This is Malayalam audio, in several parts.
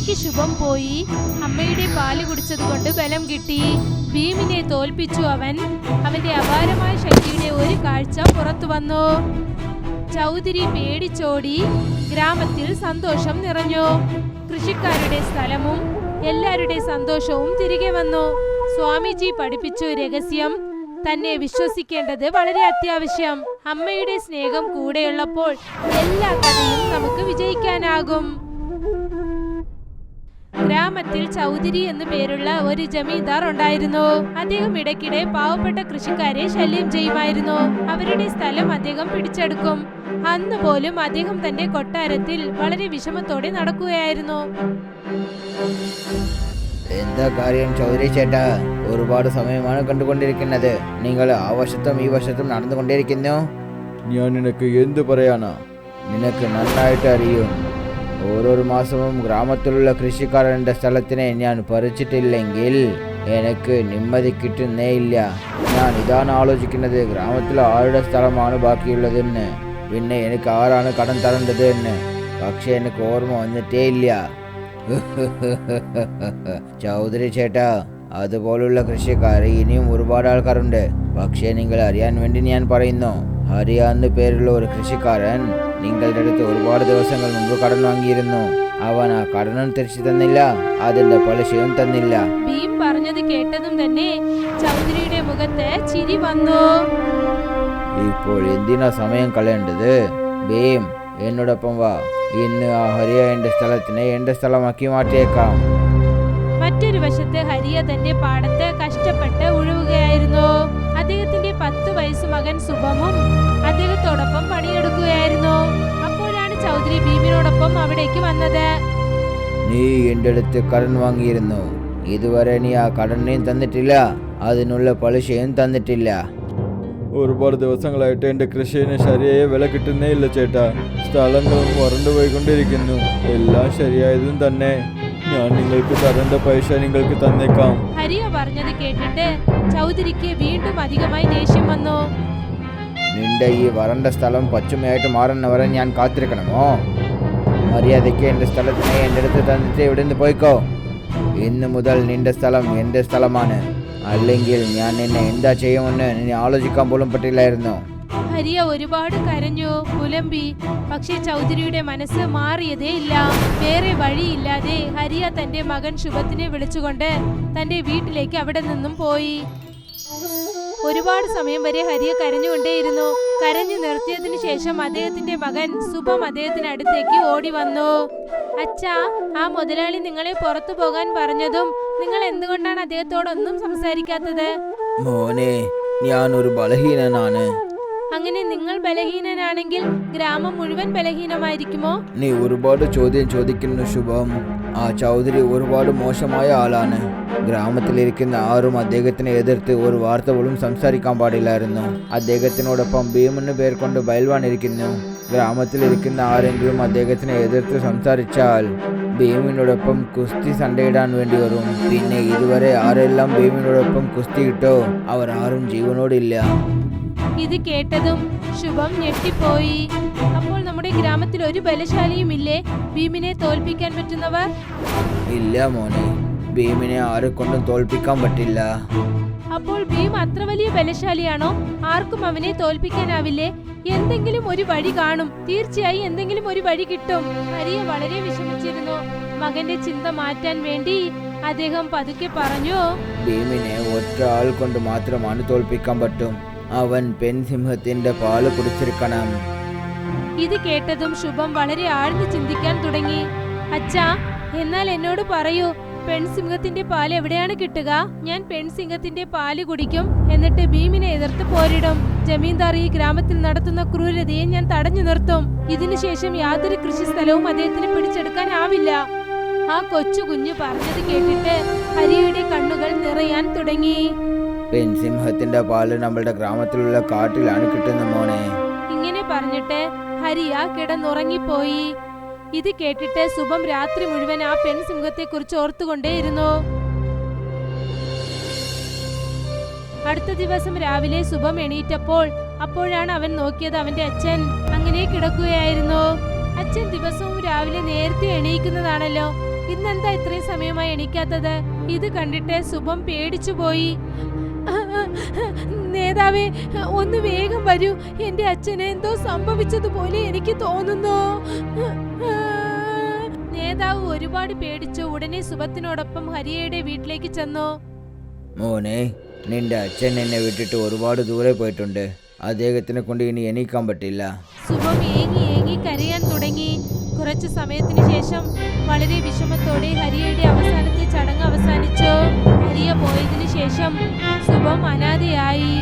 അവിടേക്ക് ശുഭം പോയി. അമ്മയുടെ പാല് കുടിച്ചതുകൊണ്ട് ബലം കിട്ടി. ഭീമിനെ തോൽപ്പിച്ചു അവൻ. അവന്റെ അപാരമായ ശക്തിയുടെ ഒരു കാഴ്ച പുറത്തു വന്നു. ചൗധരി പേടിച്ചോടി. ഗ്രാമത്തിൽ സന്തോഷം നിറഞ്ഞു. കൃഷിക്കാരുടെ സ്ഥലവും എല്ലാവരുടെ സന്തോഷവും തിരികെ വന്നു. സ്വാമിജി പഠിപ്പിച്ചു രഹസ്യം. തന്നെ വിശ്വസിക്കേണ്ടത് വളരെ അത്യാവശ്യം. അമ്മയുടെ സ്നേഹം കൂടെയുള്ളപ്പോൾ എല്ലാ കഥയും നമുക്ക് വിജയിക്കാനാകും. ഗ്രാമത്തിൽ ചൗധരി എന്നു പേരുള്ള ഒരു ജമീന്ദാർ ഉണ്ടായിരുന്നു. അദ്ദേഹം ഇടയ്ക്കിടെ പാവപ്പെട്ട കൃഷിക്കാരെ ശല്യം ചെയ്യുമായിരുന്നു. അവരുടെ സ്ഥലം അദ്ദേഹം പിടിച്ചെടുക്കും. അന്ന് പോലും അദ്ദേഹം തന്റെ കൊട്ടാരത്തിൽ വളരെ വിഷമത്തോടെ നടക്കുകയായിരുന്നു. എന്താ കാര്യം ചൗധരി ചേട്ടാ? ഒരുപാട് സമയമാണ് കണ്ടുകൊണ്ടിരിക്കുന്നത്. നിങ്ങൾ ആ വശത്തും ഈ വശത്തും നടന്നുകൊണ്ടിരിക്കുന്നു. ഞാൻ നിനക്ക് എന്തു പറയാനാ? നിനക്ക് നന്നായിട്ട് അറിയും. ഓരോ മാസവും ഗ്രാമത്തിലുള്ള കൃഷിക്കാരൻ്റെ സ്ഥലത്തിനെ ഞാൻ പറിച്ചിട്ടില്ലെങ്കിൽ എനിക്ക് നിമ്മതി കിട്ടുന്നേ ഇല്ല. ഞാൻ ഇതാണ് ആലോചിക്കുന്നത്, ഗ്രാമത്തിൽ ആരുടെ സ്ഥലമാണ് ബാക്കിയുള്ളതെന്ന്, പിന്നെ എനിക്ക് ആരാണ് കടം തരേണ്ടത് എന്ന്. പക്ഷെ എനിക്ക് ഓർമ്മ വന്നിട്ടേ ഇല്ല. ചൗധരി ചേട്ടാ, അതുപോലുള്ള കൃഷിക്കാർ ഇനിയും ഒരുപാട് ആൾക്കാരുണ്ട്. പക്ഷേ നിങ്ങൾ അറിയാൻ വേണ്ടി ഞാൻ പറയുന്നു. ഹരിയ എന്നു പേരുള്ള ഒരു കൃഷിക്കാരൻ നിങ്ങളുടെ അടുത്ത് ഒരുപാട് ദിവസങ്ങൾ മുമ്പ് കടം വാങ്ങിയിരുന്നു. അവൻ ആ കടനും തിരിച്ചു തന്നില്ല, അതിന്റെ പലിശയും തന്നില്ല. ഭീം പറഞ്ഞത് കേട്ടതും തന്നെ ചൗധരിയുടെ മുഖത്ത് ചിരി വന്നു. ഇപ്പോൾ എന്തിനാ സമയം കളയേണ്ടത്? ഭീം, എന്നോടൊപ്പം വാ. ഇന്ന് ആ ഹരിയ എന്റെ സ്ഥലത്തിനെ എന്റെ സ്ഥലമാക്കി മാറ്റിയേക്കാം. മറ്റൊരു വശത്ത് ഹരിയ തന്റെ പാടത്ത് കഷ്ടപ്പെട്ട് ഉഴുവുകയായിരുന്നു. അദ്ദേഹത്തിന്റെ 10 വയസ്സ് മകൻ സുഭമും അദ്ദേഹത്തോടൊപ്പം പണിയെടുക്കുകയായിരുന്നു. അപ്പോഴാണ് ചൗധരി ഭീമിനോടൊപ്പം അവിടേക്ക് വന്നത്. നീ എന്റെ അടുത്ത് കടൻ വാങ്ങിയിരുന്നു. ഇതുവരെ നീ ആ കടനെയും തന്നിട്ടില്ല, അതിനുള്ള പലിശയും തന്നിട്ടില്ല. ഒരുപാട് ദിവസങ്ങളായിട്ട് എൻ്റെ കൃഷിന് ശരിയായ വില കിട്ടുന്നേ ഇല്ല ചേട്ടാ. സ്ഥലങ്ങളും വരണ്ടു പോയിക്കൊണ്ടിരിക്കുന്നു. എല്ലാം ശരിയായതും തന്നെ. ഞാൻ നിങ്ങൾക്ക് തരേണ്ട പൈസ നിങ്ങൾക്ക് തന്നേക്കാം. ഹരിയ പറഞ്ഞത് കേട്ടിട്ട് ചൗധരിക്ക് വീണ്ടും അധികമായി ദേഷ്യം വന്നു. നിന്റെ ഈ വരണ്ട സ്ഥലം പച്ചമയായിട്ട് മാറുന്നവരെ ഞാൻ കാത്തിരിക്കണമോ? മര്യാദയ്ക്ക് എൻ്റെ സ്ഥലത്തിനെ എൻ്റെ അടുത്ത് തന്നിട്ട് ഇവിടെ നിന്ന് പോയിക്കോ. ഇന്ന് മുതൽ നിന്റെ സ്ഥലം എൻ്റെ സ്ഥലമാണ്. അല്ലെങ്കിൽ ഞാൻ നിന്നെ എന്താ ചെയ്യുമെന്ന് നിന്നെ ആലോചിക്കാൻ പോലും പറ്റില്ലായിരുന്നു. ഹരിയ ഒരുപാട് കരഞ്ഞു, പുലമ്പി. പക്ഷേ ചൗധരിയുടെ മനസ്സ് മാറിയതേ ഇല്ല. വേറെ വഴിയില്ലാതെ ഹരിയ തന്റെ മകൻ ശുഭത്തിനെ വിളിച്ചുകൊണ്ട് തന്റെ വീട്ടിലേക്ക് അവിടെ നിന്നും പോയി. ഒരുപാട് സമയം വരെ ഹരിയ കരഞ്ഞുകൊണ്ടേയിരുന്നു. കരഞ്ഞു നിർത്തിയതിനു ശേഷം അദ്ദേഹത്തിന്റെ മകൻ സുഭം അദ്ദേഹത്തിന് അടുത്തേക്ക് ഓടി വന്നു. അച്ഛാ, ആ മുതലാളി നിങ്ങളെ പുറത്തു പോകാൻ പറഞ്ഞതും നിങ്ങൾ എന്തുകൊണ്ടാണ് അദ്ദേഹത്തോടൊന്നും സംസാരിക്കാത്തത്? മോനെ, ഞാൻ ഒരു ബലഹീനനാണ്. അങ്ങനെ നിങ്ങൾ ബലഹീനനാണെങ്കിൽ ഗ്രാമം മുഴുവൻ ബലഹീനമായിരിക്കുമോ? നീ ഒരുപാട് ചോദ്യം ചോദിക്കുന്നു ശുഭം. ആ ചൗധരി ഒരുപാട് മോശമായ ആളാണ്. ഗ്രാമത്തിലിരിക്കുന്ന ആരും അദ്ദേഹത്തിനെ എതിർത്ത് ഒരു വാർത്ത പോലും സംസാരിക്കാൻ പാടില്ലായിരുന്നു. അദ്ദേഹത്തിനോടൊപ്പം ഭീമെന്ന് പേർ കൊണ്ട് ബയൽവാൻ ഇരിക്കുന്നു. ഗ്രാമത്തിലിരിക്കുന്ന ആരെങ്കിലും അദ്ദേഹത്തിനെ എതിർത്ത് സംസാരിച്ചാൽ ഭീമിനോടൊപ്പം കുസ്തി സണ്ടയിടാൻ വേണ്ടി വരും. പിന്നെ ഇതുവരെ ആരെല്ലാം ഭീമിനോടൊപ്പം കുസ്തിയിട്ടോ അവർ ആരും ജീവനോടില്ല. ഇത് കേട്ടതും ശുഭം ഞെട്ടിപ്പോയി. അപ്പോൾ നമ്മുടെ ഗ്രാമത്തിൽ ഒരു ബലശാലിയും ഇല്ലേ ഭീമിനെ തോൽപ്പിക്കാൻ പറ്റുന്നവർ? ഇല്ല മോനെ, ഭീമിനെ ആരെ കൊണ്ടും തോൽപ്പിക്കാൻ പറ്റില്ല. അപ്പോൾ ഭീം അത്ര വലിയ ബലശാലിയാണോ? ആർക്കും അവനെ തോൽപ്പിക്കാനാവില്ലേ? എന്തെങ്കിലും ഒരു വഴി കാണും, തീർച്ചയായും എന്തെങ്കിലും ഒരു വഴി കിട്ടും. ഹരിയ വളരെ വിഷമിച്ചിരുന്നു. മകന്റെ ചിന്ത മാറ്റാൻ വേണ്ടി അദ്ദേഹം പതുക്കെ പറഞ്ഞു, ഭീമിനെ ഒറ്റ ആൾ കൊണ്ട് മാത്രമാണ് തോൽപ്പിക്കാൻ പറ്റും. അവൻ പെൺസിംഹത്തിന്റെ പാല് കുടിച്ചിരിക്കണം. ഇത് കേട്ടതും ശുഭം വളരെ ആഴ്ന്നു ചിന്തിക്കാൻ തുടങ്ങി. അച്ഛാ, എന്നാൽ എന്നോട് പറയൂ, പെൺസിംഹത്തിന്റെ പാല് എവിടെയാണ് കിട്ടുക? ഞാൻ പെൺസിംഹത്തിന്റെ പാല് കുടിക്കും, എന്നിട്ട് ഭീമിനെ എതിർത്ത് പോരിടും. ജമീന്ദാർ ഈ ഗ്രാമത്തിൽ നടത്തുന്ന ക്രൂരതയെ ഞാൻ തടഞ്ഞു നിർത്തും. ഇതിനുശേഷം യാതൊരു കൃഷിസ്ഥലവും അദ്ദേഹത്തിന് പിടിച്ചെടുക്കാനാവില്ല. ആ കൊച്ചു കുഞ്ഞു പറഞ്ഞത് കേട്ടിട്ട് ഹരിയുടെ കണ്ണുകൾ നിറയാൻ തുടങ്ങി. പെൺസിംഹത്തിന്റെ പാല് നമ്മളുടെ ഗ്രാമത്തിലുള്ള കാട്ടിലാണ് കിട്ടുന്ന മോനെ. ഇങ്ങനെ പറഞ്ഞിട്ട് ഹരിയ കിടന്നുറങ്ങിപ്പോയി. ഇത് കേട്ടിട്ട് സുഭം രാത്രി മുഴുവൻ ആ പെൺസിംഹത്തെ കുറിച്ച് ഓർത്തുകൊണ്ടേയിരുന്നു. അടുത്ത ദിവസം രാവിലെ സുഭം എണീറ്റപ്പോൾ അപ്പോഴാണ് അവൻ നോക്കിയത് അവന്റെ അച്ഛൻ അങ്ങനെ കിടക്കുകയായിരുന്നു. അച്ഛൻ ദിവസവും രാവിലെ നേരത്തെ എണീക്കുന്നതാണല്ലോ. ഇന്നെന്താ ഇത്രയും സമയമായി എണീക്കാത്തത്? ഇത് കണ്ടിട്ട് ശുഭം പേടിച്ചു പോയി. നേതാവേ, ഒന്ന് വേഗം വരൂ. എന്റെ അച്ഛന് എന്തോ സംഭവിച്ചതുപോലെ എനിക്ക് തോന്നുന്നു. നേതാവ് ഒരുപാട് പേടിച്ചു. ഉടനെ സുഭത്തിനോടൊപ്പം ഹരിയയുടെ വീട്ടിലേക്ക് ചെന്നു. മോനെ, നിന്റെ അച്ഛൻ എന്നെ വിട്ടിട്ട് ഒരുപാട് ദൂരെ പോയിട്ടുണ്ട്. അദ്ദേഹത്തിനെ കൊണ്ട് ഇനി എണീക്കാൻ പറ്റില്ല. ശുഭം ഏങ്ങി ഏങ്ങി കരയാൻ തുടങ്ങി. കുറച്ചു സമയത്തിന് ശേഷം വളരെ വിഷമത്തോടെ ഹരിയയുടെ അവസാനത്തെ ചടങ്ങ് അവസാനിച്ചു. ഹരിയ പോയതിനു ശേഷം ശുഭം അനാഥയായി.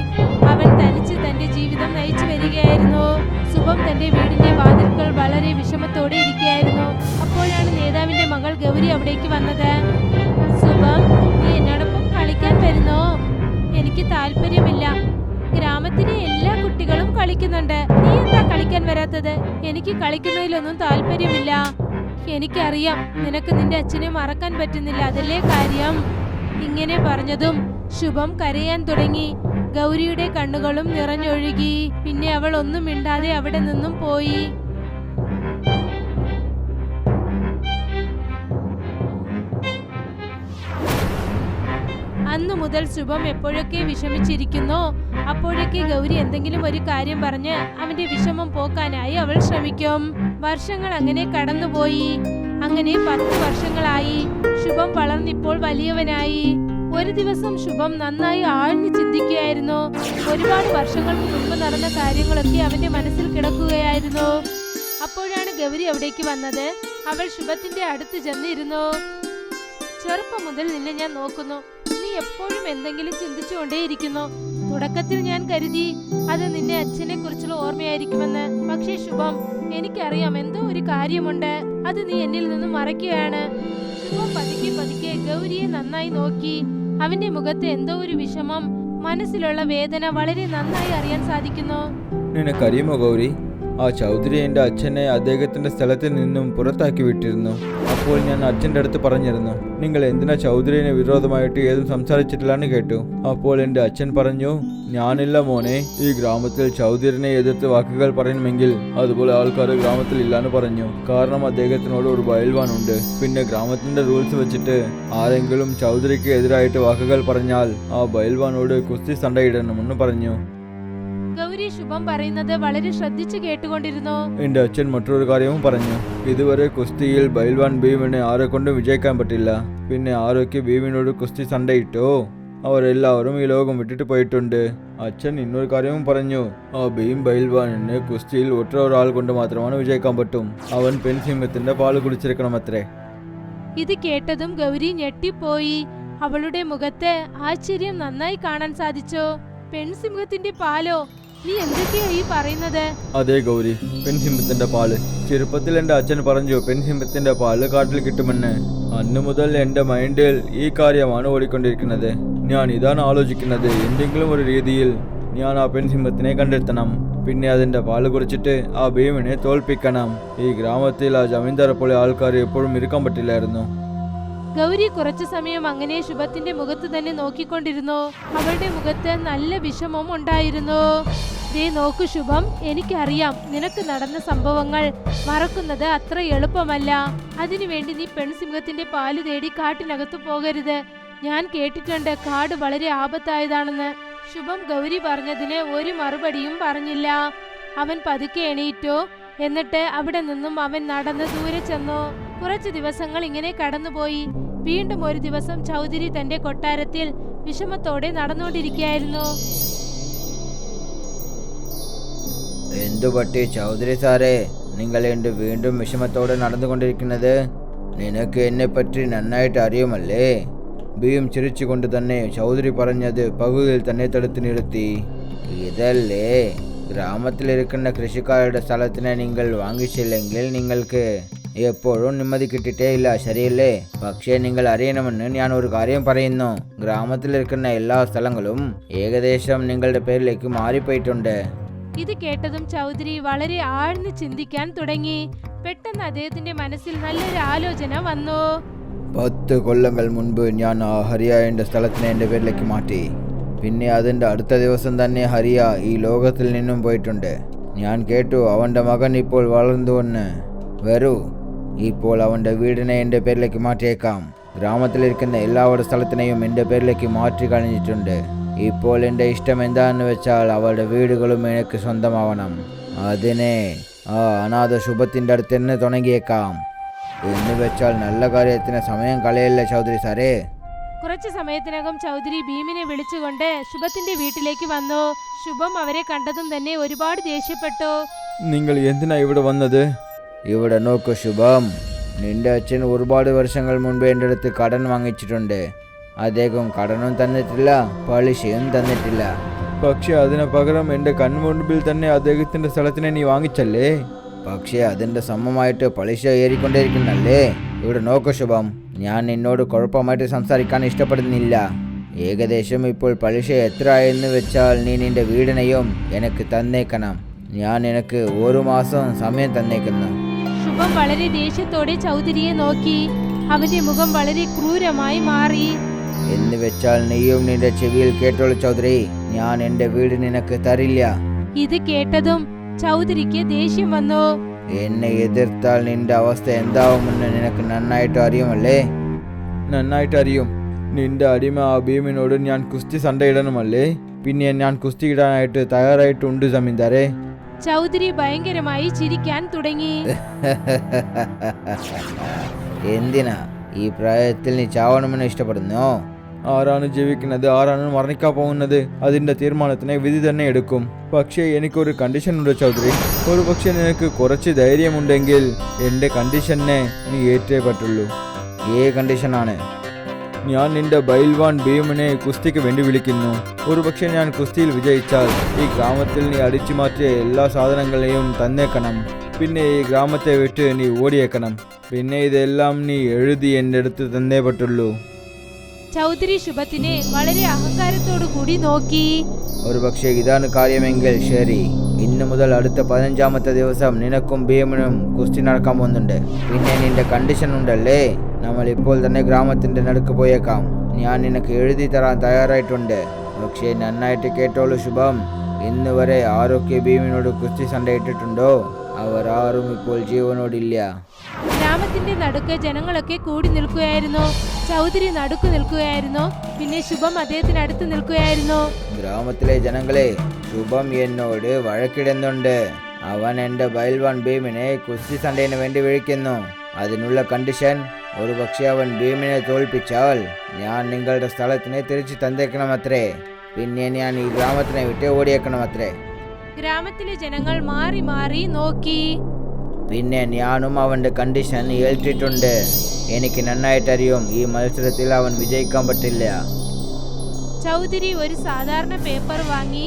അവൻ തനിച്ച് തന്റെ ജീവിതം നയിച്ചു വരികയായിരുന്നു. ശുഭം തന്റെ വീടിന്റെ വാതിൽക്കൽ വളരെ വിഷമത്തോടെ ഇരിക്കുകയായിരുന്നു. അപ്പോഴാണ് നേതാവിന്റെ മകൾ ഗൗരി അവിടേക്ക് വന്നത്. ശുഭം, നീ എന്നോടൊപ്പം കളിക്കാൻ വരുന്നോ? എനിക്ക് താല്പര്യമില്ല. ഗ്രാമത്തിലെ എല്ലാ കുട്ടികളും കളിക്കുന്നുണ്ട്. നീ എന്താ കളിക്കാൻ വരാത്തത്? എനിക്ക് കളിക്കുന്നതിലൊന്നും താല്പര്യമില്ല. എനിക്കറിയാം, നിനക്ക് നിന്റെ അച്ഛനെ മറക്കാൻ പറ്റുന്നില്ല, അതല്ലേ കാര്യം. ഇങ്ങനെ പറഞ്ഞതും ശുഭം കരയാൻ തുടങ്ങി. ഗൗരിയുടെ കണ്ണുകളും നിറഞ്ഞൊഴുകി. പിന്നെ അവൾ ഒന്നും മിണ്ടാതെ അവിടെ നിന്നും പോയി. അന്നു മുതൽ ശുഭം എപ്പോഴൊക്കെ വിഷമിച്ചിരിക്കുന്നോ അപ്പോഴൊക്കെ ഗൗരി എന്തെങ്കിലും ഒരു കാര്യം പറഞ്ഞ് അവന്റെ വിഷമം പോക്കാനായി അവൾ ശ്രമിക്കും. വർഷങ്ങൾ അങ്ങനെ കടന്നുപോയി. അങ്ങനെ 10 വർഷങ്ങളായി. ശുഭം വളർന്നിപ്പോൾ വലിയവനായി. ഒരു ദിവസം ശുഭം നന്നായി ആഴ്ന്നു ചിന്തിക്കുകയായിരുന്നു. ഒരുപാട് വർഷങ്ങൾക്ക് മുൻപ് നടന്ന കാര്യങ്ങളൊക്കെ അവന്റെ മനസ്സിൽ കിടക്കുകയായിരുന്നു. അപ്പോഴാണ് ഗൗരി അവിടേക്ക് വന്നത്. അവൾ ശുഭത്തിന്റെ അടുത്ത് ചെന്നിരുന്നു. ചെറുപ്പം മുതൽ നിന്നെ ഞാൻ നോക്കുന്നു. നീ എപ്പോഴും എന്തെങ്കിലും ചിന്തിച്ചുകൊണ്ടേയിരിക്കുന്നു. തുടക്കത്തിൽ ഞാൻ കരുതി അത് നിന്റെ അച്ഛനെ കുറിച്ചുള്ള ഓർമ്മയായിരിക്കുമെന്ന്. പക്ഷേ ശുഭം, എനിക്കറിയാം എന്തോ ഒരു കാര്യമുണ്ട്. അത് നീ എന്നിൽ നിന്നും മറയ്ക്കുകയാണ്. ശുഭം പതുക്കെ പതുക്കെ ഗൗരിയെ നന്നായി നോക്കി. അവന്റെ മുഖത്ത് എന്തോ ഒരു വിഷമം, മനസ്സിലുള്ള വേദന വളരെ നന്നായി അറിയാൻ സാധിക്കുന്നു. നിനക്കറിയുമോ ഗൗരി, ആ ചൗധരി എൻ്റെ അച്ഛനെ അദ്ദേഹത്തിൻ്റെ സ്ഥലത്തിൽ നിന്നും പുറത്താക്കി വിട്ടിരുന്നു. അപ്പോൾ ഞാൻ അച്ഛൻ്റെ അടുത്ത് പറഞ്ഞിരുന്നു, നിങ്ങൾ എന്തിനാ ചൗധരിനെ വിരോധമായിട്ട് ഏതും സംസാരിച്ചിട്ടില്ലാന്ന് കേട്ടു. അപ്പോൾ എൻ്റെ അച്ഛൻ പറഞ്ഞു, ഞാനില്ല മോനെ, ഈ ഗ്രാമത്തിൽ ചൗധരിനെ എതിർത്ത് വാക്കുകൾ പറയണമെങ്കിൽ അതുപോലെ ആൾക്കാർ ഗ്രാമത്തിൽ ഇല്ലാന്ന് പറഞ്ഞു. കാരണം അദ്ദേഹത്തിനോട് ഒരു ബയൽവാനുണ്ട്. പിന്നെ ഗ്രാമത്തിന്റെ റൂൾസ് വെച്ചിട്ട് ആരെങ്കിലും ചൗധരിക്ക് എതിരായിട്ട് വാക്കുകൾ പറഞ്ഞാൽ ആ ബയൽവാനോട് കുസ്തി സണ്ടയിടണമെന്ന് പറഞ്ഞു. ഗൗരി ശുഭം പറയുന്നത് വളരെ ശ്രദ്ധിച്ചു കേട്ടുകൊണ്ടിരുന്നു. എന്റെ അച്ഛൻ മറ്റൊരു കാര്യവും പറഞ്ഞു. ഇതുവരെ കുസ്തിയിൽ ബൈൽവാൻ ഭീമിനെ ആരെ കൊണ്ടും വിജയിക്കാൻ പറ്റില്ല. പിന്നെ ആരൊക്കെ ഭീമിനോട് കുസ്തി സണ്ടയിട്ടോ അവരെല്ലാവരും ഈ ലോകം വിട്ടിട്ട് പോയിട്ടുണ്ട്. അച്ഛൻ ഇന്നൊരു കാര്യവും പറഞ്ഞു, ആ ഭീം ബൈൽവാനിന് കുസ്തിയിൽ ഒരാൾ കൊണ്ട് മാത്രമാണ് വിജയിക്കാൻ പറ്റും. അവൻ പെൺസിംഹത്തിന്റെ പാല് കുടിച്ചിരിക്കണം അത്രേ. ഇത് കേട്ടതും ഗൗരി ഞെട്ടിപ്പോയി. അവളുടെ മുഖത്ത് ആശ്ചര്യം നന്നായി കാണാൻ സാധിച്ചു. പെൺസിംഹത്തിന്റെ പാലോ? നീ എന്തൊക്കെയായി പറയുന്നത്? അതെ ഗൗരി, പെൺസിംഹത്തിന്റെ പാല്. ചെറുപ്പത്തിൽ എന്റെ അച്ഛൻ പറഞ്ഞു പെൺസിംഹത്തിന്റെ പാല് കാട്ടിൽ കിട്ടുമെന്ന്. അന്നു മുതൽ എന്റെ മൈൻഡിൽ ഈ കാര്യമാണ് ഓടിക്കൊണ്ടിരിക്കുന്നത്. ഞാൻ ഇതാണ് ആലോചിക്കുന്നത്, എന്തെങ്കിലും ഒരു രീതിയിൽ ഞാൻ ആ പെൺസിംഹത്തിനെ കണ്ടെത്തണം. പിന്നെ അതിന്റെ പാല് കുടിച്ചിട്ട് ആ ഭീമിനെ തോൽപ്പിക്കണം. ഈ ഗ്രാമത്തിൽ ആ ജമീന്ദാരെ പോലെ ആൾക്കാർ എപ്പോഴും ഇരിക്കാൻ പറ്റില്ലായിരുന്നു. ഗൗരി കുറച്ചു സമയം അങ്ങനെ ശുഭത്തിന്റെ മുഖത്ത് തന്നെ നോക്കിക്കൊണ്ടിരുന്നു. അവളുടെ മുഖത്ത് നല്ല വിഷമം ഉണ്ടായിരുന്നു. ദേ നോക്കു ശുഭം, എനിക്കറിയാം നിനക്ക് നടന്ന സംഭവങ്ങൾ മറക്കുന്നത് അത്ര എളുപ്പമല്ല. അതിനുവേണ്ടി നീ പെൺസിംഹത്തിന്റെ പാല് തേടി കാട്ടിനകത്ത് പോകരുത്. ഞാൻ കേട്ടിട്ടുണ്ട് കാട് വളരെ ആപത്തായതാണെന്ന്. ശുഭം ഗൗരി പറഞ്ഞതിന് ഒരു മറുപടിയും പറഞ്ഞില്ല. അവൻ പതുക്കെ എണീറ്റു. എന്നിട്ട് അവിടെ നിന്നും അവൻ നടന്ന് ദൂരെ ചെന്നു. കുറച്ചു ദിവസങ്ങൾ ഇങ്ങനെ കടന്നുപോയി. വീണ്ടും ഒരു ദിവസം ചൗധരി തന്റെ കൊട്ടാരത്തിൽ വിഷമത്തോടെ നടന്നുകൊണ്ടിരിക്കുകയായിരുന്നു. എന്തു പറ്റി ചൗധരി സാറേ, നിങ്ങൾ എന്ത് വീണ്ടും വിഷമത്തോടെ നടന്നുകൊണ്ടിരിക്കുന്നത്? നിനക്ക് എന്നെ പറ്റി നന്നായിട്ട് അറിയുമല്ലേ? ഭീം ചിരിച്ചുകൊണ്ട് തന്നെ ചൗധരി പറഞ്ഞത് പകുതിയിൽ തന്നെ തടുത്തു നിർത്തി. ഇതല്ലേ ഗ്രാമത്തിലിരിക്കുന്ന കൃഷിക്കാരുടെ സ്ഥലത്തിനെ നിങ്ങൾ വാങ്ങിച്ചില്ലെങ്കിൽ നിങ്ങൾക്ക് എപ്പോഴും നിമ്മതി കിട്ടിയിട്ടേ ഇല്ല, ശരിയല്ലേ? പക്ഷേ നിങ്ങൾ അറിയണമെന്ന് ഞാൻ ഒരു കാര്യം പറയുന്നു. ഗ്രാമത്തിലിരിക്കുന്ന എല്ലാ സ്ഥലങ്ങളും ഏകദേശം നിങ്ങളുടെ പേരിലേക്ക് മാറിപ്പോയിട്ടുണ്ട്. ഇത് കേട്ടതും ചൗധരി വളരെ ആഴ്ന്ന് ചിന്തിക്കാൻ തുടങ്ങി. പെട്ടെന്ന് അദ്ദേഹത്തിന്റെ മനസ്സിൽ നല്ലൊരു ആലോചന വന്നു. 10 കൊല്ലങ്ങൾ മുൻപ് ഞാൻ ആ ഹരിയ എന്റെ സ്ഥലത്തിനെ എൻ്റെ പേരിലേക്ക് മാറ്റി. പിന്നെ അതിൻ്റെ അടുത്ത ദിവസം തന്നെ ഹരിയ ഈ ലോകത്തിൽ നിന്നും പോയിട്ടുണ്ട്. ഞാൻ കേട്ടു അവൻ്റെ മകൻ ഇപ്പോൾ വളർന്നുവെന്ന്. വരൂ, ഇപ്പോൾ അവൻ്റെ വീടിനെ എൻ്റെ പേരിലേക്ക് മാറ്റിയേക്കാം. ഗ്രാമത്തിലിരിക്കുന്ന എല്ലാവരുടെ സ്ഥലത്തിനെയും എൻ്റെ പേരിലേക്ക് മാറ്റി കഴിഞ്ഞിട്ടുണ്ട്. ഇപ്പോൾ എൻ്റെ ഇഷ്ടം എന്താണെന്ന് വെച്ചാൽ അവരുടെ വീടുകളും എനിക്ക് സ്വന്തമാവണം. അതിനെ ആ അനാഥ ശുഭത്തിൻ്റെ അടുത്ത് തന്നെ തുടങ്ങിയേക്കാം. എന്ന് വെച്ചാൽ നല്ല കാര്യത്തിന് സമയം കളയല്ലേ ചൗധരി സാറേ. കുറച്ചു സമയത്തിനകം ചൗധരി ഭീമിനെ വിളിച്ചുകൊണ്ട് ശുഭത്തിന്റെ വീട്ടിലേക്ക് വന്നു. ശുഭം അവരെ കണ്ടതും തന്നെ ഒരുപാട് ദേഷ്യപ്പെട്ടു. നിങ്ങൾ എന്തിനാ ഇവിടെ വന്നത്? ഇവിടെ നോക്കൂ ശുഭം, നിന്റെ അച്ഛൻ ഒരുപാട് വർഷങ്ങൾ മുൻപ് എൻ്റെ അടുത്ത് കടൻ വാങ്ങിച്ചിട്ടുണ്ട്. അദ്ദേഹം കടനും തന്നിട്ടില്ല, പലിശയും തന്നിട്ടില്ല. പക്ഷെ അതിന് പകരം എൻ്റെ കൺമുൻപിൽ തന്നെ അദ്ദേഹത്തിൻ്റെ സ്ഥലത്തിനെ നീ വാങ്ങിച്ചല്ലേ? പക്ഷേ അതിൻ്റെ സമമായിട്ട് പലിശ ഏറിക്കൊണ്ടിരിക്കുന്നല്ലേ. ഇവിടെ നോക്കൂ ശുഭം, ഞാൻ നിന്നോട് കുഴപ്പമായിട്ട് സംസാരിക്കാൻ ഇഷ്ടപ്പെടുന്നില്ല. ഏകദേശം ഇപ്പോൾ പലിശ എത്ര ആയെന്ന് വെച്ചാൽ നീ നിന്റെ വീടിനെയും എനിക്ക് തന്നേക്കണം. ഞാൻ നിനക്ക് 1 മാസം സമയം തന്നേക്കുന്നു. ശുഭം വളരെ ദേഷ്യത്തോടെ ചൗധരിയെ നോക്കി. അവന്റെ മുഖം വളരെ ക്രൂരമായി മാറി. എന്ന് വെച്ചാൽ നീയും നിന്റെ ചെവിയിൽ കേട്ടോളൂ ചൗധരി, ഞാൻ എൻ്റെ വീട് നിനക്ക് തരില്ല. ഇത് കേട്ടതും ചൗധരിക്ക് ദേഷ്യം വന്നു. എന്നെ എതിർത്താൽ നിന്റെ അവസ്ഥ എന്താവുമെന്ന് നിനക്ക് നന്നായിട്ട് അറിയുമല്ലേ? നന്നായിട്ട് അറിയും. നിന്റെ അടിമ ആ ഭീമിനോട് ഞാൻ കുസ്തി സണ്ടയിടണമല്ലേ? പിന്നെ ഞാൻ കുസ്തി ഇടാനായിട്ട് തയ്യാറായിട്ടുണ്ട് ജമീന്ദാരെ. ചൗധരി ഭയങ്കരമായി ചിരിക്കാൻ തുടങ്ങി. എന്തിനാ ഈ പ്രായത്തിൽ നീ ചാവണമെന്ന് ഇഷ്ടപ്പെടുന്നോ? ആരാണ് ജീവിക്കുന്നത്, ആരാണ് മരണിക്കാൻ പോകുന്നത്, അതിൻ്റെ തീരുമാനത്തിനെ വിധി തന്നെ എടുക്കും. പക്ഷേ എനിക്കൊരു കണ്ടീഷൻ ഉണ്ട് ചൗധരി. ഒരു പക്ഷേ നിനക്ക് കുറച്ച് ധൈര്യമുണ്ടെങ്കിൽ എൻ്റെ കണ്ടീഷനെ നീ ഏറ്റേ പറ്റുള്ളൂ. കണ്ടീഷനാണ്? ഞാൻ നിന്റെ ബൈൽവാൻ ഭീമനെ കുസ്തിക്ക് വേണ്ടി വിളിക്കുന്നു. ഒരുപക്ഷെ ഞാൻ കുസ്തിയിൽ വിജയിച്ചാൽ ഈ ഗ്രാമത്തിൽ നീ അടിച്ചു മാറ്റിയ എല്ലാ സാധനങ്ങളെയും തന്നേക്കണം. പിന്നെ ഈ ഗ്രാമത്തെ വിട്ട് നീ ഓടിയേക്കണം. പിന്നെ ഇതെല്ലാം നീ എഴുതി എൻ്റെ അടുത്ത് തന്നേ പറ്റുള്ളൂ. ചൗധരി ശുഭത്തിനെ വളരെ അഹങ്കാരത്തോടു കൂടി നോക്കി. ഒരുപക്ഷെ ഇതാണ് കാര്യമെങ്കിൽ ശരി, ഇന്നു മുതൽ അടുത്ത 15ാമത്തെ ദിവസം നിനക്കും ഭീമനും കുസ്തി നടക്കാൻ പോകുന്നുണ്ട്. പിന്നെ നിന്റെ കണ്ടീഷൻ ഉണ്ടല്ലേ, നമ്മൾ ഇപ്പോൾ തന്നെ ഗ്രാമത്തിന്റെ നടുക്ക് പോയേക്കാം. ഞാൻ നിനക്ക് എഴുതി തരാൻ തയ്യാറായിട്ടുണ്ട്. പക്ഷേ നന്നായിട്ട് കേട്ടോളൂ ശുഭം, ഇന്ന് വരെ ആരൊക്കെ ഭീമിനോട് കുസ്തി സണ്ടയിട്ടിട്ടുണ്ടോ അവർ ആരും ഇപ്പോൾ ജീവനോടില്ല. ഗ്രാമത്തിന്റെ നടുക്ക് ജനങ്ങളൊക്കെ കൂടി നിൽക്കുകയായിരുന്നു. ചൗധരി നടുക്ക് നിൽക്കുകയായിരുന്നു. പിന്നെ ശുഭം അദ്ദേഹത്തിന് അടുത്ത് നിൽക്കുകയായിരുന്നു. ഗ്രാമത്തിലെ ജനങ്ങളെ, ശുഭം എന്നോട് വഴക്കിടുന്നുണ്ട്. അവൻ എൻ്റെ ബൈൽവാൻ ഭീമിനെ കുസ്തി സണ്ടയിന് വേണ്ടി വിളിക്കുന്നു. അതിനുള്ള കണ്ടീഷൻ, ഒരുപക്ഷെ അവൻ ഭീമിനെ തോൽപ്പിച്ചാൽ ഞാൻ നിങ്ങളുടെ സ്ഥലത്തിനെ തിരിച്ചു തന്നേക്കണമത്രേ. പിന്നെ ഞാൻ ഈ ഗ്രാമത്തിനെ വിട്ട് ഓടിയേക്കണമത്രേ. ഗ്രാമത്തിലെ ജനങ്ങൾ മാറി മാറി നോക്കി. പിന്നെ ഞാനും അവൻ്റെ കണ്ടീഷൻ ഏൽറ്റിട്ടുണ്ട്. എനിക്ക് നന്നായിട്ടറിയും ഈ മത്സരത്തിൽ അവൻ വിജയിക്കാൻ പറ്റില്ല. ചൗധരി ഒരു സാധാരണ പേപ്പർ വാങ്ങി.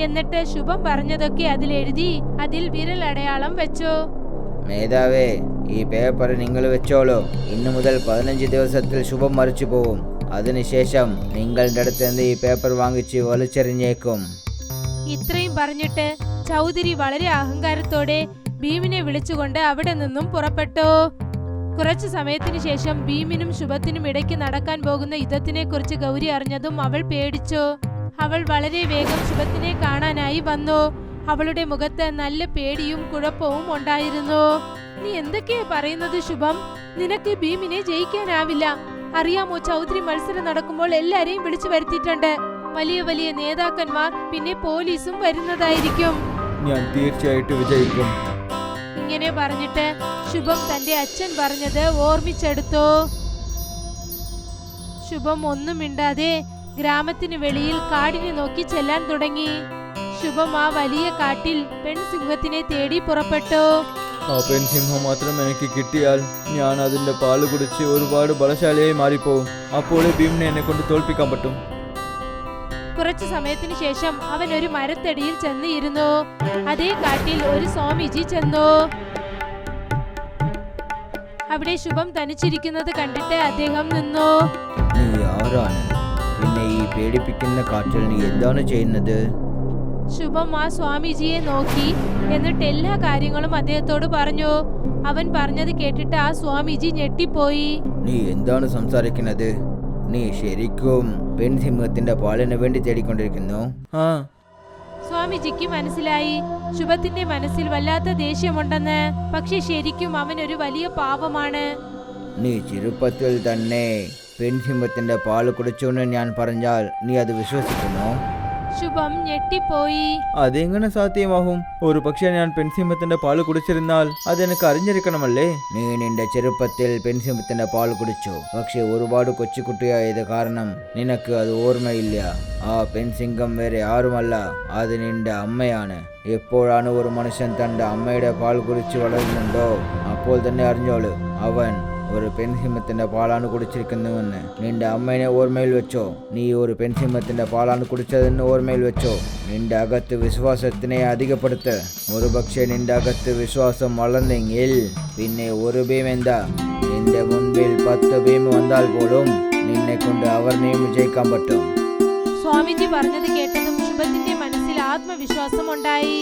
എന്നിട്ട് ശുഭം പറഞ്ഞതൊക്കെ അതിലെഴുതി അതിൽ വിരലടയാളം വെച്ചു. മേധാവേ, ഈ പേപ്പർ നിങ്ങൾ വെച്ചോളൂ. ഇന്നു മുതൽ 15 ദിവസത്തിൽ ശുഭം മരിച്ചു പോവും. അതിനുശേഷം നിങ്ങളുടെ അടുത്ത് നിന്ന് ഈ പേപ്പർ വാങ്ങിച്ച് വലിച്ചെറിഞ്ഞേക്കും. ഇത്രയും പറഞ്ഞിട്ട് ചൗധരി വളരെ അഹങ്കാരത്തോടെ ഭീമിനെ വിളിച്ചുകൊണ്ട് അവിടെ നിന്നും പുറപ്പെട്ടു. കുറച്ചു സമയത്തിന് ശേഷം ഭീമിനും ശുഭത്തിനും ഇടയ്ക്ക് നടക്കാൻ പോകുന്ന യുദ്ധത്തിനെ കുറിച്ച് ഗൗരി അറിഞ്ഞതും അവൾ പേടിച്ചു. അവൾ വളരെ വേഗം ശുഭത്തിനെ കാണാനായി വന്നു. അവളുടെ മുഖത്ത് നല്ല പേടിയും കുഴപ്പവും ഉണ്ടായിരുന്നു. നീ എന്തൊക്കെയാ പറയുന്നത് ശുഭം? നിനക്ക് ഭീമിനെ ജയിക്കാനാവില്ല. അറിയാമോ, ചൗധരി മത്സരം നടക്കുമ്പോൾ എല്ലാരെയും വിളിച്ചു വരുത്തിയിട്ടുണ്ട്. വലിയ വലിയ നേതാക്കന്മാർ, പിന്നെ പോലീസും വരുന്നതായിരിക്കും. ഞാൻ തീർച്ചയായിട്ടും വിജയിക്കും. ഇങ്ങനെ പറഞ്ഞിട്ട് ശുഭം തന്റെ അച്ഛൻ പറഞ്ഞത് ഓർമ്മിച്ചെടുത്തു. ശുഭം ഒന്നും മിണ്ടാതെ ഗ്രാമത്തിന് വെളിയിൽ കാടിനെ നോക്കി ചെല്ലാൻ തുടങ്ങി. ശുഭം ആ വലിയ കാട്ടിൽ പെൺസിംഹത്തിനെ തേടി പുറപ്പെട്ടു. ആ പെൺസിംഹം മാത്രം എനിക്ക് കിട്ടിയാൽ ഞാൻ അതിൻ്റെ പാല് കുടിച്ച് ഒരുപാട് ബലശാലിയായി മാറിപ്പോവും. അപ്പോൾ ഭീമിനെ എന്നെ കൊണ്ട് തോൽപ്പിക്കാൻ പറ്റും. കുറച്ചു സമയത്തിന് ശേഷം അവൻ ഒരു മരത്തടിയിൽ ചെന്ന് ഇരുന്നു. അതേ കാട്ടിൽ ഒരു സ്വാമിജി ചെന്നു. അവിടെ ശുഭം തനിച്ചിരിക്കുന്നത് കണ്ടിട്ട് അദ്ദേഹം നിന്നു. നീ ആരാണ്? പിന്നെ ഈ പേടിപ്പിക്കുന്ന കാട്ടിൽ നീ എന്താണ് ചെയ്യുന്നത്? ശുഭം ആ സ്വാമിജിയെ നോക്കി. എന്നിട്ട് എല്ലാ കാര്യങ്ങളും അദ്ദേഹത്തോട് പറഞ്ഞു. അവൻ പറഞ്ഞത് കേട്ടിട്ട് ആ സ്വാമിജി ഞെട്ടിപ്പോയി. നീ എന്താണ് സംസാരിക്കുന്നത്? നീ ശരിക്കും പെൺസിംഹത്തിന്റെ പാലിന് വേണ്ടി തേടിക്കൊണ്ടിരിക്കുന്നു? ആ, സ്വാമിജിക്ക് മനസ്സിലായി ശുഭത്തിന്റെ മനസ്സിൽ വല്ലാത്ത ദേഷ്യമുണ്ടെന്ന്. പക്ഷെ ശരിക്കും അവൻ ഒരു വലിയ പാവമാണ്. നീ ചെറുപ്പത്തിൽ തന്നെ പെൺസിംഹത്തിന്റെ പാല് കുടിച്ചുവെന്ന് ഞാൻ പറഞ്ഞാൽ നീ അത് വിശ്വസിക്കുന്നു? ശുഭം ഞെട്ടിപ്പോയി. അതെങ്ങനെ സാധ്യമാകും? ഒരു പക്ഷേ ഞാൻ പെൺസിംഹത്തിന്റെ പാല് കുടിച്ചിരുന്നാൽ അതെനിക്ക് അറിഞ്ഞിരിക്കണമല്ലേ? നീ നിന്റെ ചെറുപ്പത്തിൽ പെൺസിംഹത്തിന്റെ പാൽ കുടിച്ചു. പക്ഷെ ഒരുപാട് കൊച്ചുകുട്ടിയായത് കാരണം നിനക്ക് അത് ഓർമ്മയില്ല. ആ പെൺസിംഹം വേറെ ആരുമല്ല, അത് നിന്റെ അമ്മയാണ്. എപ്പോഴാണ് ഒരു മനുഷ്യൻ തന്റെ അമ്മയുടെ പാൽ കുടിച്ച് വളരുന്നുണ്ടോ അപ്പോൾ തന്നെ അറിഞ്ഞോളൂ അവൻ ഒരു പെൺസിംഹത്തിന്റെ പാലാണ് കുടിച്ചിരിക്കുന്നുവെന്ന്. നിന്റെ അമ്മേനെ ഓർമ്മയിൽ വെച്ചോ. നീ ഒരു പെൺസിംഹത്തിന്റെ പാലാണ് കുടിച്ചതെന്ന് ഓർമ്മയിൽ വെച്ചോ. നിന്റെ അകത്ത് വിശ്വാസത്തിനെ അധികപ്പെടുത്ത്. ഒരുപക്ഷെ നിന്റെ അകത്ത് വിശ്വാസം വളർന്നെങ്കിൽ പിന്നെ ഒരു ഭീം എന്താ, നിന്റെ മുൻപിൽ 10 ഭീം വന്നാൽ പോലും നിന്നെ കൊണ്ട് അവർനെയും വിജയിക്കാൻ പറ്റും. സ്വാമിജി പറഞ്ഞത് കേട്ടതും ശുഭത്തിന്റെ മനസ്സിൽ ആത്മവിശ്വാസം ഉണ്ടായി.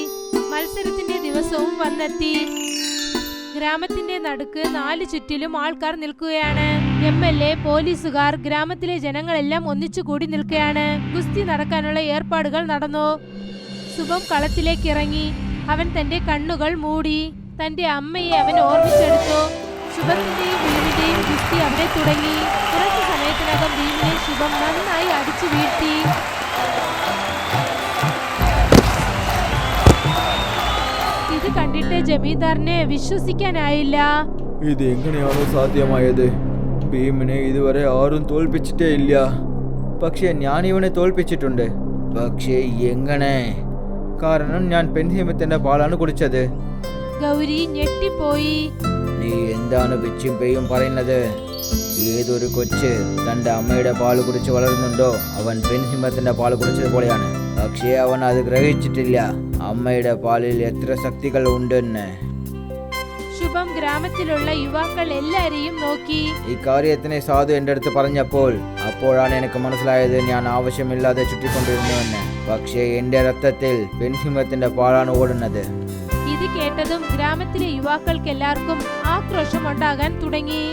മത്സരത്തിന്റെ ദിവസവും വന്നെത്തി. ഗ്രാമത്തിന്റെ നടുക്ക് 4 ചുറ്റിലും ആൾക്കാർ നിൽക്കുകയാണ്. MLA, പോലീസുകാർ, ഗ്രാമത്തിലെ ജനങ്ങളെല്ലാം ഒന്നിച്ചുകൂടി നിൽക്കുകയാണ്. ഗുസ്തി നടക്കാനുള്ള ഏർപ്പാടുകൾ നടന്നു. ശുഭം കളത്തിലേക്ക് ഇറങ്ങി. അവൻ തന്റെ കണ്ണുകൾ മൂടി. തന്റെ അമ്മയെ അവൻ ഓർമ്മിച്ചെടുത്തു. ശുഭത്തിന്റെയും ഭീമിന്റെയും ഗുസ്തി അവിടെ തുടങ്ങി. കുറച്ചു സമയത്തിനകം ഭീമിനെ ശുഭം നന്നായി അടിച്ചു വീഴ്ത്തി. ഇത് കണ്ടിട്ട് ജമീന്ദാറിനെ വിശ്വസിക്കാനായില്ല. ഇത് എങ്ങനെയാണോ സാധ്യമായത്? ഭീമിനെ ഇതുവരെ ആരും തോൽപ്പിച്ചിട്ടേ ഇല്ല. പക്ഷേ ഞാൻ ഇവനെ തോൽപ്പിച്ചിട്ടുണ്ട്. പക്ഷേ എങ്ങനെ? കാരണം ഞാൻ പെൺസിംഹത്തിന്റെ പാലാണ് കുടിച്ചത്. ഗൗരി ഞെട്ടിപ്പോയി. നീ എന്താണ് പിച്ചും പെയ്യും പറയുന്നത്? ഏതൊരു കൊച്ച് തന്റെ അമ്മയുടെ പാല് കുടിച്ച് വളരുന്നുണ്ടോ അവൻ പെൺസിംഹത്തിന്റെ പാല് കുടിച്ചതുപോലെയാണ്. പക്ഷേ അവൻ അത് ഗ്രഹിച്ചിട്ടില്ല അമ്മയുടെ പാലിൽ എത്ര ശക്തികൾ ഉണ്ടെന്ന്. ശുഭം ഗ്രാമത്തിലുള്ള യുവാക്കൾ എല്ലാരെയും നോക്കി. ഈ കാര്യത്തിനെ സാധു എൻ്റെ അടുത്ത് പറഞ്ഞപ്പോൾ അപ്പോഴാണ് എനിക്ക് മനസ്സിലായത് ഞാൻ ആവശ്യമില്ലാതെ ചുറ്റിക്കൊണ്ടിരുന്നുവെന്ന്. പക്ഷേ എൻ്റെ രക്തത്തിൽ പെൺസിംഹത്തിന്റെ പാലാണ് ഓടുന്നത്. ഇത് കേട്ടതും ഗ്രാമത്തിലെ യുവാക്കൾക്ക് എല്ലാവർക്കും ആക്രോശം ഉണ്ടാകാൻ തുടങ്ങി.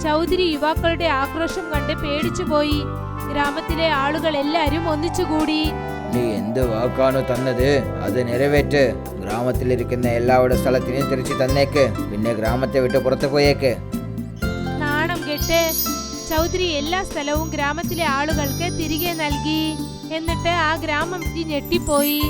ചൗധരി യുവാക്കളുടെ ആക്രോശം കണ്ട് പേടിച്ചുപോയി. ഗ്രാമത്തിലെ ആളുകൾ എല്ലാരും ഒന്നിച്ചുകൂടി. നീ എന്ത് വാക്കാണോ തന്നത് അത് നിറവേറ്റ്. ഗ്രാമത്തിലിരിക്കുന്ന എല്ലാവരുടെ സ്ഥലത്തിനെയും തിരിച്ചു തന്നേക്ക്. പിന്നെ ഗ്രാമത്തെ വിട്ട് പുറത്തു പോയേക്ക്. നാണം കെട്ട് ചൗധരി എല്ലാ സ്ഥലവും ഗ്രാമത്തിലെ ആളുകൾക്ക് തിരികെ നൽകി. എന്നിട്ട് ആ ഗ്രാമം ഞെട്ടിപ്പോയി.